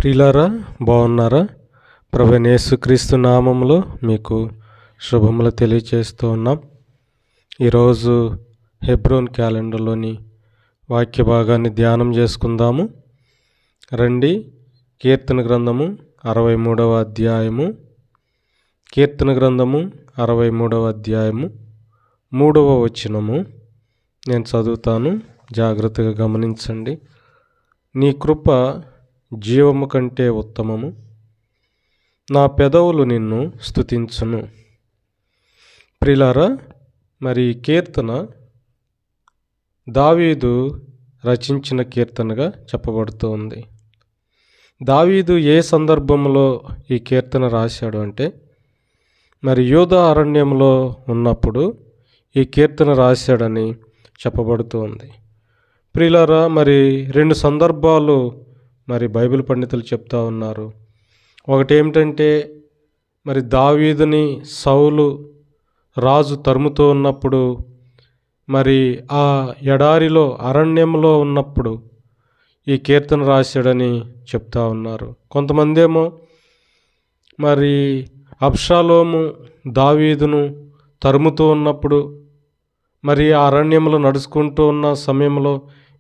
ప్రియులారా, బాగున్నారా? ప్రభువైన యేసుక్రీస్తు నామములో మీకు శుభములు తెలియచేస్తూ ఉన్నాం. ఈరోజు హెబ్రోన్ క్యాలెండర్లోని వాక్య భాగాన్ని ధ్యానం చేసుకుందాము. రండి. కీర్తన గ్రంథము 63వ అధ్యాయము. కీర్తన గ్రంథము 63వ అధ్యాయము 3వ వచనము నేను చదువుతాను, జాగ్రత్తగా గమనించండి. నీ కృప జీవము కంటే ఉత్తమము, నా పెదవులు నిన్ను స్తుతించును. ప్రియులారా, మరి కీర్తన దావీదు రచించిన కీర్తనగా చెప్పబడుతోంది. దావీదు ఏ సందర్భంలో ఈ కీర్తన రాశాడు అంటే, మరి యూదా అరణ్యంలో ఉన్నప్పుడు ఈ కీర్తన రాశాడని చెప్పబడుతోంది. ప్రియులారా, మరి 2 సందర్భాలు మరి బైబిల్ పండితులు చెప్తా ఉన్నారు. ఒకటి ఏమిటంటే, మరి దావీదుని సౌలు రాజు తరుముతూ ఉన్నప్పుడు, మరి ఆ ఎడారిలో అరణ్యంలో ఉన్నప్పుడు ఈ కీర్తన రాశాడని చెప్తా ఉన్నారు. కొంతమంది ఏమో మరి అబ్షాలోము దావీదును తరుముతూ ఉన్నప్పుడు, మరి ఆ అరణ్యంలో నడుచుకుంటూ ఉన్న సమయంలో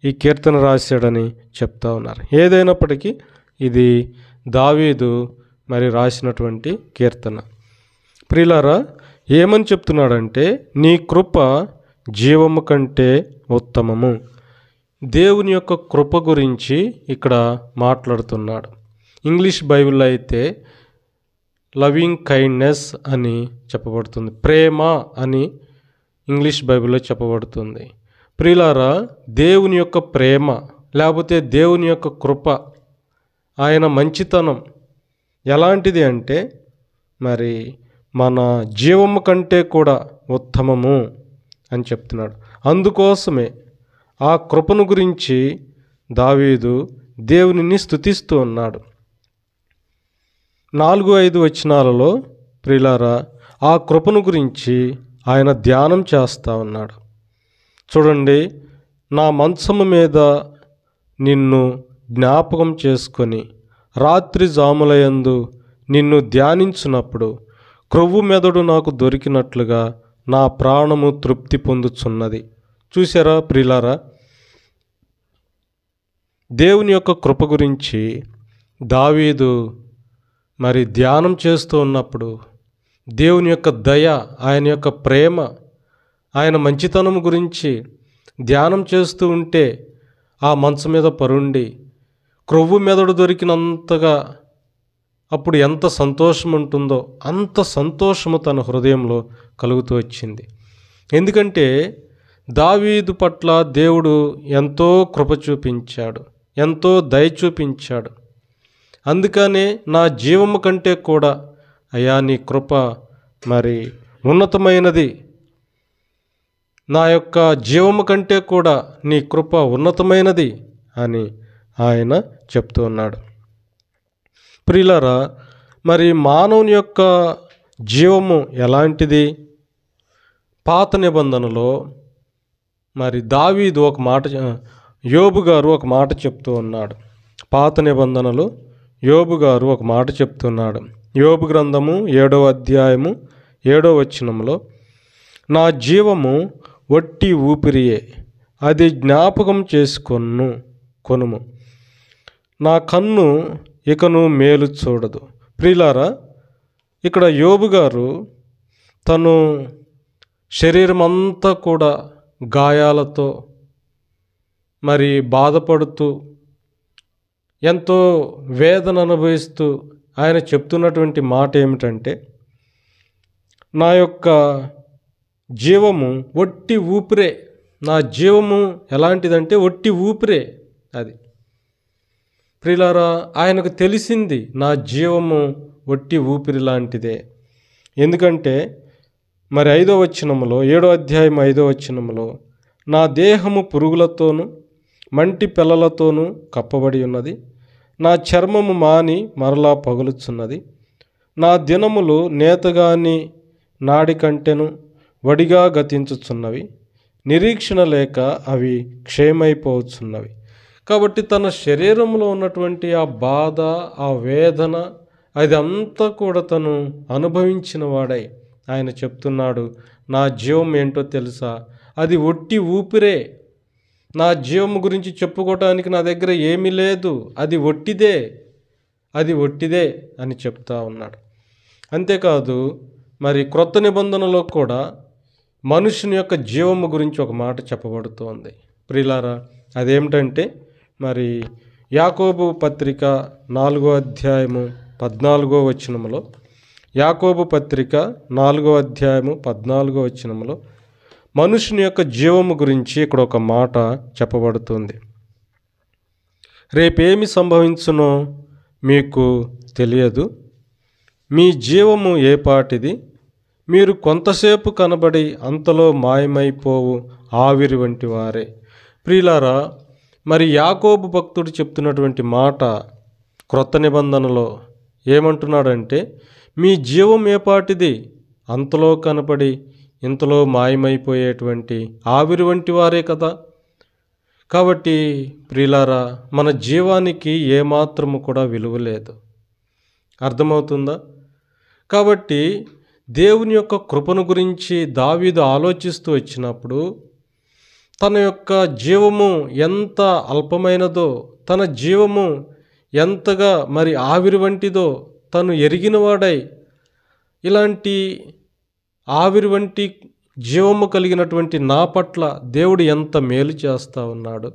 ఈ కీర్తన రాశాడని చెప్తా ఉన్నారు. ఏదైనప్పటికీ ఇది దావీదు మరి రాసినటువంటి కీర్తన. ప్రియులారా, ఏమని చెప్తున్నాడంటే, నీ కృప జీవము కంటే ఉత్తమము. దేవుని యొక్క కృప గురించి ఇక్కడ మాట్లాడుతున్నాడు. ఇంగ్లీష్ బైబిల్లో అయితే లవింగ్ కైండ్నెస్ అని చెప్పబడుతుంది, ప్రేమ అని ఇంగ్లీష్ బైబిల్లో చెప్పబడుతుంది. ప్రియులారా, దేవుని యొక్క ప్రేమ లేకపోతే దేవుని యొక్క కృప, ఆయన మంచితనం ఎలాంటిది అంటే, మరి మన జీవము కంటే కూడా ఉత్తమము అని చెప్తున్నాడు. అందుకోసమే ఆ కృపను గురించి దావీదు దేవునిని స్తుతిస్తూ ఉన్నాడు. 4-5 వచనాలలో ప్రియులారా ఆ కృపను గురించి ఆయన ధ్యానం చేస్తూ ఉన్నాడు. చూడండి, నా మంచము మీద నిన్ను జ్ఞాపకం చేసుకొని రాత్రి జాములయందు నిన్ను ధ్యానించినప్పుడు క్రొవ్వు మెదడు నాకు దొరికినట్లుగా నా ప్రాణము తృప్తి పొందుచున్నది. చూసారా ప్రియులారా, దేవుని యొక్క కృప గురించి దావీదు మరి ధ్యానం చేస్తూ ఉన్నప్పుడు, దేవుని యొక్క దయ, ఆయన యొక్క ప్రేమ, ఆయన మంచితనం గురించి ధ్యానం చేస్తూ ఉంటే ఆ మంచం మీద పరుండి క్రొవ్వు మెదడు దొరికినంతగా అప్పుడు ఎంత సంతోషం ఉంటుందో అంత సంతోషము తన హృదయంలో కలుగుతూ వచ్చింది. ఎందుకంటే దావీదు పట్ల దేవుడు ఎంతో కృప చూపించాడు, ఎంతో దయ చూపించాడు. అందుకనే నా జీవము కంటే కూడా అయ్యా నీ కృప మరి ఉన్నతమైనది, నా యొక్క జీవము కంటే కూడా నీ కృప ఉన్నతమైనది అని ఆయన చెప్తూ ఉన్నాడు. ప్రియులారా, మరి మానవుని యొక్క జీవము ఎలాంటిది? పాత నిబంధనలో మరి దావీదు ఒక మాట, యోబు గారు ఒక మాట చెప్తూ ఉన్నాడు. పాత నిబంధనలు యోబు గారు ఒక మాట చెప్తున్నాడు. యోబు గ్రంథము 7వ అధ్యాయము 7వ వచనంలో, నా జీవము వట్టి ఊపిరియే, అది జ్ఞాపకం కొనుము, నా కన్ను ఇకను మేలు చూడదు. ప్రియులారా, ఇక్కడ యోబు గారు తను శరీరం అంతా కూడా గాయాలతో మరి బాధపడుతూ ఎంతో వేదన అనుభవిస్తూ ఆయన చెప్తున్నటువంటి మాట ఏమిటంటే, నా యొక్క జీవము వట్టి ఊపిరే. నా జీవము ఎలాంటిదంటే వట్టి ఊపిరే అది. ప్రియులారా, ఆయనకు తెలిసింది నా జీవము వట్టి ఊపిరి లాంటిదే. ఎందుకంటే మరి 5వ వచనములో, 7వ అధ్యాయం 5వ వచనములో, నా దేహము పురుగులతోనూ మంటి పిల్లలతోనూ కప్పబడి ఉన్నది, నా చర్మము మాని మరలా పగులుచున్నది, నా దినములు నేతగాని నాడి కంటెను వడిగా గతించుచున్నవి, నిరీక్షణ లేక అవి క్షయమైపోవచ్చున్నవి. కాబట్టి తన శరీరంలో ఉన్నటువంటి ఆ బాధ, ఆ వేదన అదంతా కూడా తను అనుభవించిన వాడై ఆయన చెప్తున్నాడు, నా జీవం ఏంటో తెలుసా, అది ఒట్టి ఊపిరే, నా జీవం గురించి చెప్పుకోవటానికి నా దగ్గర ఏమీ లేదు, అది ఒట్టిదే, అది ఒట్టిదే అని చెప్తా ఉన్నాడు. అంతేకాదు మరి క్రొత్త నిబంధనలో కూడా మనుషుని యొక్క జీవము గురించి ఒక మాట చెప్పబడుతోంది ప్రియులారా. అదేమిటంటే మరి యాకోబు పత్రిక 4వ అధ్యాయము 14వ వచనములో, యాకోబు పత్రిక 4వ అధ్యాయము 14వ వచనములో మనుషుని యొక్క జీవము గురించి ఇక్కడ ఒక మాట చెప్పబడుతుంది. రేపేమి సంభవించునో మీకు తెలియదు, మీ జీవము ఏపాటిది, మీరు కొంతసేపు కనబడి అంతలో మాయమైపోవు ఆవిరి వంటి వారే. ప్రియులారా, మరి యాకోబు భక్తుడు చెప్తున్నటువంటి మాట క్రొత్త నిబంధనలో ఏమంటున్నాడంటే, మీ జీవం ఏపాటిది, అంతలో కనపడి ఇంతలో మాయమైపోయేటువంటి ఆవిరి వంటి వారే కదా. కాబట్టి ప్రియులారా, మన జీవానికి ఏమాత్రము కూడా విలువ లేదు. అర్థమవుతుందా? కాబట్టి దేవుని యొక్క కృపను గురించి దావీదు ఆలోచిస్తూ వచ్చినప్పుడు తన యొక్క జీవము ఎంత అల్పమైనదో, తన జీవము ఎంతగా మరి ఆవిరి వంటిదో తను ఎరిగినవాడై, ఇలాంటి ఆవిరి వంటి జీవము కలిగినటువంటి నా పట్ల దేవుడు ఎంత మేలు చేస్తూ ఉన్నాడు,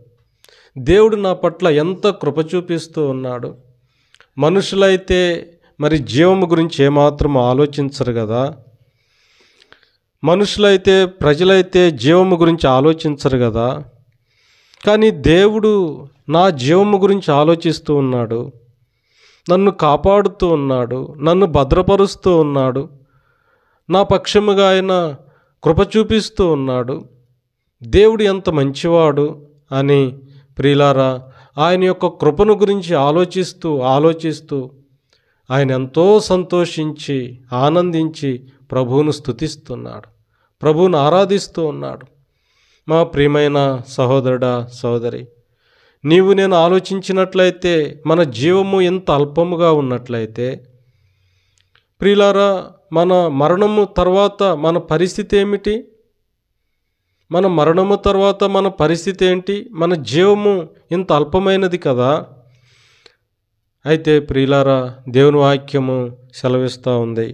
దేవుడు నా పట్ల ఎంత కృప చూపిస్తూ ఉన్నాడు. మనుషులైతే మరి జీవము గురించి ఏమాత్రం ఆలోచించరు కదా, మనుషులైతే ప్రజలైతే జీవము గురించి ఆలోచించరు కదా. కానీ దేవుడు నా జీవము గురించి ఆలోచిస్తూ ఉన్నాడు, నన్ను కాపాడుతూ ఉన్నాడు, నన్ను భద్రపరుస్తూ ఉన్నాడు, నా పక్షముగా ఆయన కృప చూపిస్తూ ఉన్నాడు. దేవుడు ఎంత మంచివాడు అని ప్రియులారా, ఆయన యొక్క కృపను గురించి ఆలోచిస్తూ ఆయన ఎంతో సంతోషించి ఆనందించి ప్రభువును స్తుతిస్తున్నాడు, ప్రభువును ఆరాధిస్తూ ఉన్నాడు. మా ప్రియమైన సహోదరుడా, సహోదరి, నీవు నేను ఆలోచించినట్లయితే మన జీవము ఎంత అల్పముగా ఉన్నట్లయితే ప్రియులారా, మన మరణము తర్వాత మన పరిస్థితి ఏమిటి? మన మరణము తర్వాత మన పరిస్థితి ఏంటి? మన జీవము ఇంత అల్పమైనది కదా. అయితే ప్రియులారా, దేవుని వాక్యము సెలవిస్తూ ఉంది,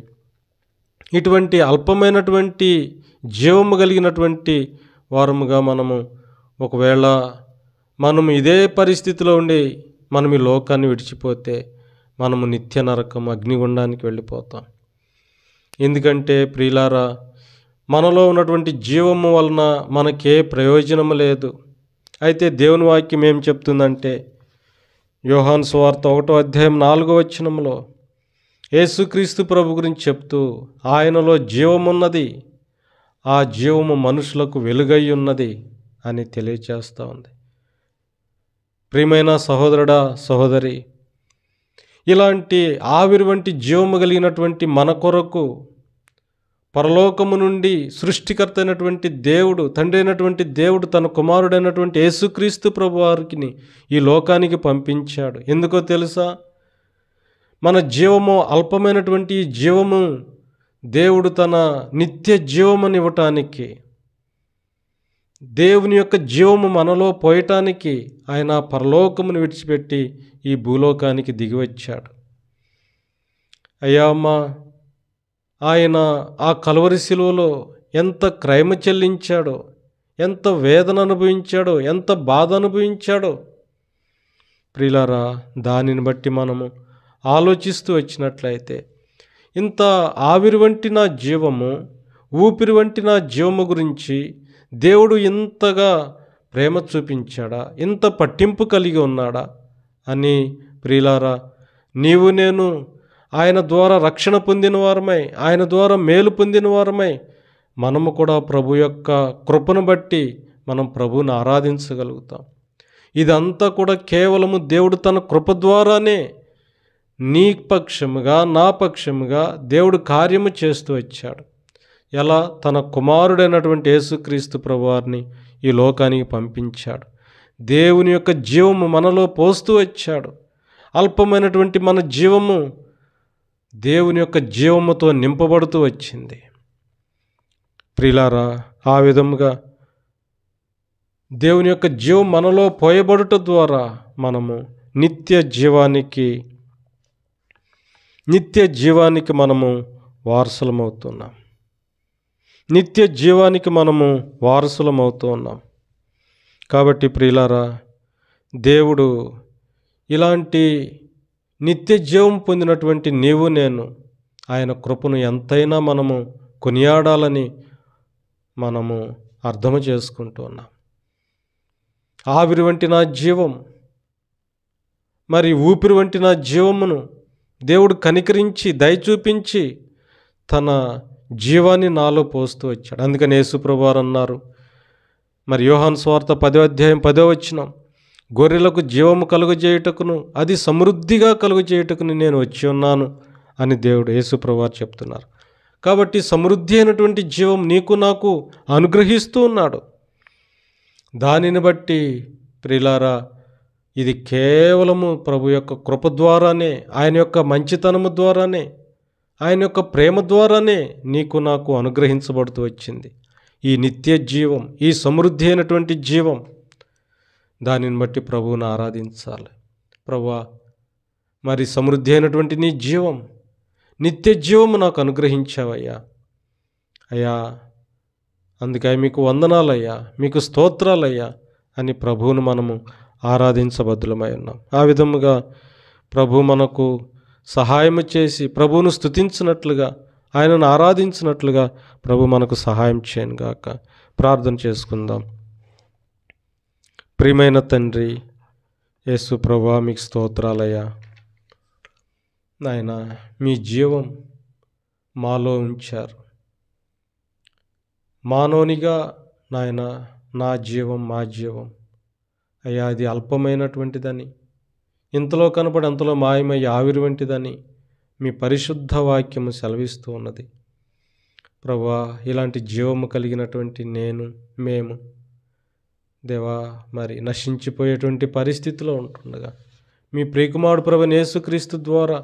ఇటువంటి అల్పమైనటువంటి జీవము కలిగినటువంటి వారముగా మనము ఒకవేళ మనము ఇదే పరిస్థితిలో ఉండి మనం ఈ లోకాన్ని విడిచిపోతే మనము నిత్య నరకం అగ్నిగుండానికి వెళ్ళిపోతాం. ఎందుకంటే ప్రియులారా, మనలో ఉన్నటువంటి జీవము వలన మనకే ప్రయోజనము లేదు. అయితే దేవుని వాక్యం ఏం చెప్తుందంటే, యోహాను సువార్త 1వ అధ్యాయం 4వ వచనంలో యేసుక్రీస్తు ప్రభు గురించి చెప్తూ, ఆయనలో జీవమున్నది, ఆ జీవము మనుషులకు వెలుగై ఉన్నది అని తెలియచేస్తూ ఉంది. ప్రియమైన సహోదరుడా, సహోదరి, ఇలాంటి ఆవిరి వంటి జీవము కలిగినటువంటి మన కొరకు పరలోకము నుండి సృష్టికర్త అయినటువంటి దేవుడు, తండ్రి అయినటువంటి దేవుడు తన కుమారుడైనటువంటి యేసుక్రీస్తు ప్రభు వారికి ఈ లోకానికి పంపించాడు. ఎందుకో తెలుసా? మన జీవము అల్పమైనటువంటి ఈ జీవము దేవుడు తన నిత్య జీవముని ఇవ్వటానికి, దేవుని యొక్క జీవము మనలో పోయటానికి ఆయన పరలోకమును విడిచిపెట్టి ఈ భూలోకానికి దిగివచ్చాడు. అయ్యా అమ్మా, ఆయన ఆ కలువరి శిలువలో ఎంత క్రయమ చెల్లించాడో, ఎంత వేదన అనుభవించాడో, ఎంత బాధ అనుభవించాడో ప్రియులారా, దానిని బట్టి మనము ఆలోచిస్తూ వచ్చినట్లయితే ఇంత ఆవిరి వంటి నా జీవము, ఊపిరి వంటి నా జీవము గురించి దేవుడు ఇంతగా ప్రేమ చూపించాడా, ఇంత పట్టింపు కలిగి ఉన్నాడా అని ప్రియులారా, నీవు నేను ఆయన ద్వారా రక్షణ పొందిన వారమై, ఆయన ద్వారా మేలు పొందిన వారమై మనము కూడా ప్రభు యొక్క కృపను బట్టి మనం ప్రభువుని ఆరాధించగలుగుతాం. ఇదంతా కూడా కేవలము దేవుడు తన కృప ద్వారానే నీ పక్షముగా నా పక్షముగా దేవుడు కార్యము చేస్తూ వచ్చాడు. ఎలా? తన కుమారుడైనటువంటి యేసుక్రీస్తు ప్రభువారిని ఈ లోకానికి పంపించాడు. దేవుని యొక్క జీవము మనలో పోస్తూ వచ్చాడు. అల్పమైనటువంటి మన జీవము దేవుని యొక్క జీవముతో నింపబడుతూ వచ్చింది. ప్రియులారా, ఆ విధముగా దేవుని యొక్క జీవం మనలో పోయబడుట ద్వారా మనము నిత్య జీవానికి మనము వారసులమవుతున్నాం. నిత్య జీవానికి మనము వారసులమవుతూ ఉన్నాం. కాబట్టి ప్రియులారా, దేవుడు ఇలాంటి నిత్య జీవం పొందినటువంటి నీవు నేను ఆయన కృపను ఎంతైనా మనము కొనియాడాలని మనము అర్థము చేసుకుంటున్నాం. ఆవిరి వంటి నా జీవం, మరి ఊపిరి వంటి నా జీవమును దేవుడు కనికరించి దయ చూపించి తన జీవాన్ని నాలో పోస్తూ వచ్చాడు. అందుకని యేసుప్రభువారు అన్నారు, మరి యోహాను సువార్త 10వ అధ్యాయం 10వ వచనం, గొర్రెలకు జీవము కలుగజేయుటకును అది సమృద్ధిగా కలుగజేయుటకును నేను వచ్చి ఉన్నాను అని దేవుడు యేసుప్రభువారు చెప్తున్నారు. కాబట్టి సమృద్ధి అయినటువంటి జీవం నీకు నాకు అనుగ్రహిస్తూ ఉన్నాడు. దానిని బట్టి ప్రియులారా, ఇది కేవలము ప్రభు యొక్క కృప ద్వారానే, ఆయన యొక్క మంచితనము ద్వారానే, ఆయన యొక్క ప్రేమ ద్వారానే నీకు నాకు అనుగ్రహించబడుతూ వచ్చింది ఈ నిత్య జీవం, ఈ సమృద్ధి అయినటువంటి జీవం. దానిని బట్టి ప్రభువును ఆరాధించాలి. ప్రభువా, మరి సమృద్ధి అయినటువంటి నీ జీవం, నిత్య జీవము నాకు అనుగ్రహించావయ్యా. అయ్యా, అందుకే మీకు వందనాలయ్యా, మీకు స్తోత్రాలయ్యా అని ప్రభువును మనము ఆరాధించబద్దులమై ఉన్నాం. ఆ విధముగా ప్రభు మనకు సహాయము చేసి ప్రభువును స్తుతించినట్లుగా, ఆయనను ఆరాధించినట్లుగా ప్రభు మనకు సహాయం చేయను గాక. ప్రార్థన చేసుకుందాం. ప్రియమైన తండ్రి యేసు ప్రభువా, మీకు స్తోత్రాలయ్యా. నాయన, మీ జీవం మాలో ఉంచారు. మానవునిగా నాయన, నా జీవం మా జీవం అయ్యా, అది అల్పమైనటువంటిదని, ఇంతలో కనపడి అంతలో మాయమయ్యి ఆవిరి వంటిదని మీ పరిశుద్ధ వాక్యము సెలవిస్తూ ఉన్నది. ప్రభువా, ఇలాంటి జీవము కలిగినటువంటి మేము దేవా, మరి నశించిపోయేటువంటి పరిస్థితిలో ఉంటుండగా మీ ప్రియకుమారుడు ప్రభువైన యేసుక్రీస్తు ద్వారా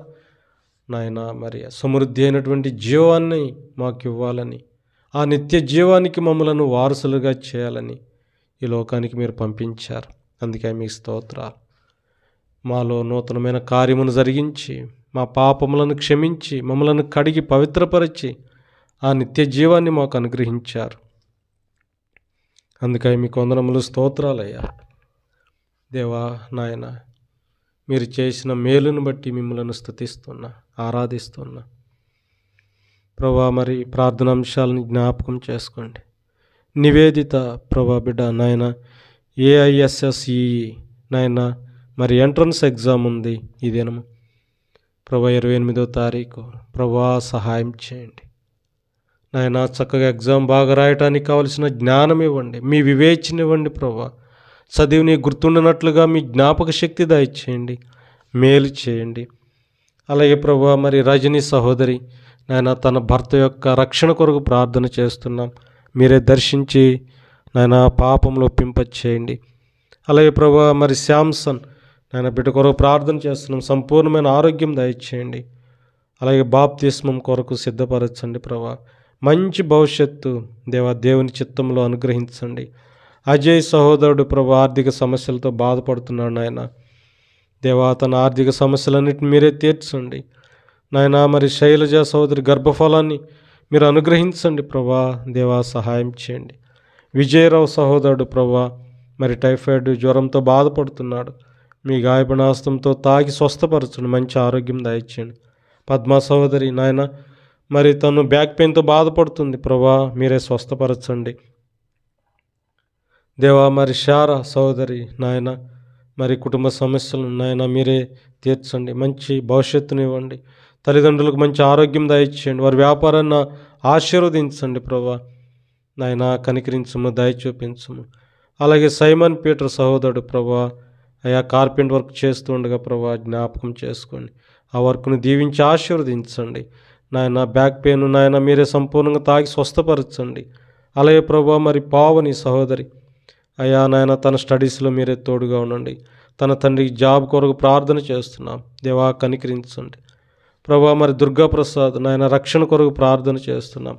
నాయన, మరి సమృద్ధి అయినటువంటి జీవాన్ని మాకు ఇవ్వాలని, ఆ నిత్య జీవానికి మమ్మలను వారసులుగా చేయాలని ఈ లోకానికి మీరు పంపించారు. అందుకే మీకు స్తోత్రాలు. మాలో నూతనమైన కార్యమును జరిగించి, మా పాపములను క్షమించి, మమ్మలను కడిగి పవిత్రపరిచి ఆ నిత్య జీవాన్ని మాకు అనుగ్రహించారు. అందుకై మీకు వందనములు, స్తోత్రాలయ్యా. దేవా నాయన, మీరు చేసిన మేలును బట్టి మిమ్మల్ని స్తుతిస్తున్నా, ఆరాధిస్తున్నా. ప్రభా, మరి ప్రార్థనాంశాలను జ్ఞాపకం చేసుకోండి. నివేదిత ప్రభా బిడ్డ నాయన, AISSE నాయన, మరి ఎంట్రన్స్ ఎగ్జామ్ ఉంది ఈ దినము ప్రభా, 28వ తారీఖు. ప్రభా, సహాయం చేయండి నాయన. చక్కగా ఎగ్జామ్ బాగా రాయటానికి కావలసిన జ్ఞానం ఇవ్వండి, మీ వివేచన ఇవ్వండి ప్రభా. చదివిని గుర్తుండినట్లుగా మీ జ్ఞాపక శక్తి దయచేయండి, మేలు చేయండి. అలాగే ప్రభా, మరి రజని సహోదరి నాయన, తన భర్త యొక్క రక్షణ కొరకు ప్రార్థన చేస్తున్నాం. మీరే దర్శించి నాయన పాపంలో ఒప్పింపచేయండి. అలాగే ప్రభా, మరి శాంసన్ నాయన బిడ్డ కొరకు ప్రార్థన చేస్తున్నాం. సంపూర్ణమైన ఆరోగ్యం దయచేయండి. అలాగే బాప్తిస్మం కొరకు సిద్ధపరచండి ప్రభా. మంచి భవిష్యత్తు దేవా, దేవుని చిత్తంలో అనుగ్రహించండి. అజయ్ సహోదరుడు ప్రభా, ఆర్థిక సమస్యలతో బాధపడుతున్నాడు నాయన. దేవా, తన ఆర్థిక సమస్యలన్నిటిని మీరే తీర్చండి నాయన. మరి శైలజ సహోదరి గర్భఫలాన్ని మీరు అనుగ్రహించండి ప్రభా. దేవా, సహాయం చేయండి. విజయరావు సహోదరుడు ప్రభా, మరి టైఫాయిడ్ జ్వరంతో బాధపడుతున్నాడు. మీ గాయపడిన హస్తంతో తాకి స్వస్థపరచండి, మంచి ఆరోగ్యం దయచేయండి. పద్మా సహోదరి నాయన, మరి తను బ్యాక్ పెయిన్తో బాధపడుతుంది ప్రభా, మీరే స్వస్థపరచండి దేవా. మరి శారా సహోదరి నాయన, మరి కుటుంబ సమస్యలు నాయన మీరే తీర్చండి, మంచి భవిష్యత్తుని ఇవ్వండి. తల్లిదండ్రులకు మంచి ఆరోగ్యం దయచేయండి, వారి వ్యాపారాన్ని ఆశీర్వదించండి ప్రభా. నాయన కనికరించము, దయ చూపించము. అలాగే సైమన్ పీటర్ సహోదరుడు ప్రభా, అయా కార్పెంట్ వర్క్ చేస్తూ ఉండగా ప్రభా జ్ఞాపకం చేసుకోండి, ఆ వర్క్ను దీవించి ఆశీర్వదించండి నాయన. బ్యాక్ పెయిన్ నాయన మీరే సంపూర్ణంగా తాగి స్వస్థపరచండి. అలాగే ప్రభా, మరి పావని సహోదరి అయ్యా నాయన తన స్టడీస్లో మీరే తోడుగా ఉండండి. తన తండ్రికి జాబ్ కొరకు ప్రార్థన చేస్తున్నాం. దేవా కనికరించండి ప్రభా. మరి దుర్గాప్రసాద్ నాయన రక్షణ కొరకు ప్రార్థన చేస్తున్నాం.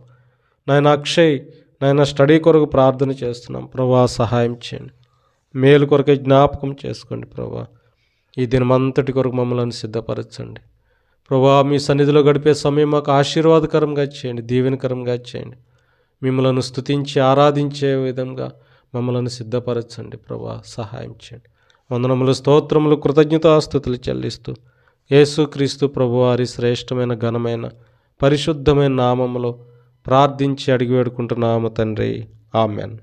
నాయన అక్షయ్ నాయన స్టడీ కొరకు ప్రార్థన చేస్తున్నాం. ప్రభా సహాయం చేయండి. మేలు కొరకే జ్ఞాపకం చేసుకోండి ప్రభా. ఈ దినమంతటి కొరకు మమ్మల్ని సిద్ధపరచండి ప్రభా. మీ సన్నిధిలో గడిపే సమయం మాకు ఆశీర్వాదకరంగా చేయండి, దీవెనకరంగా చేయండి. మిమ్మల్ని స్తుతించి ఆరాధించే విధంగా మమ్మల్ని సిద్ధపరచండి ప్రభా. సహాయం చేయండి. వందనములు, స్తోత్రములు, కృతజ్ఞతాస్తుతులు చెల్లిస్తూ యేసుక్రీస్తు ప్రభువారి శ్రేష్టమైన ఘనమైన పరిశుద్ధమైన నామములో ప్రార్థించి అడిగి వేడుకుంటున్నాము తండ్రి. ఆమెన్.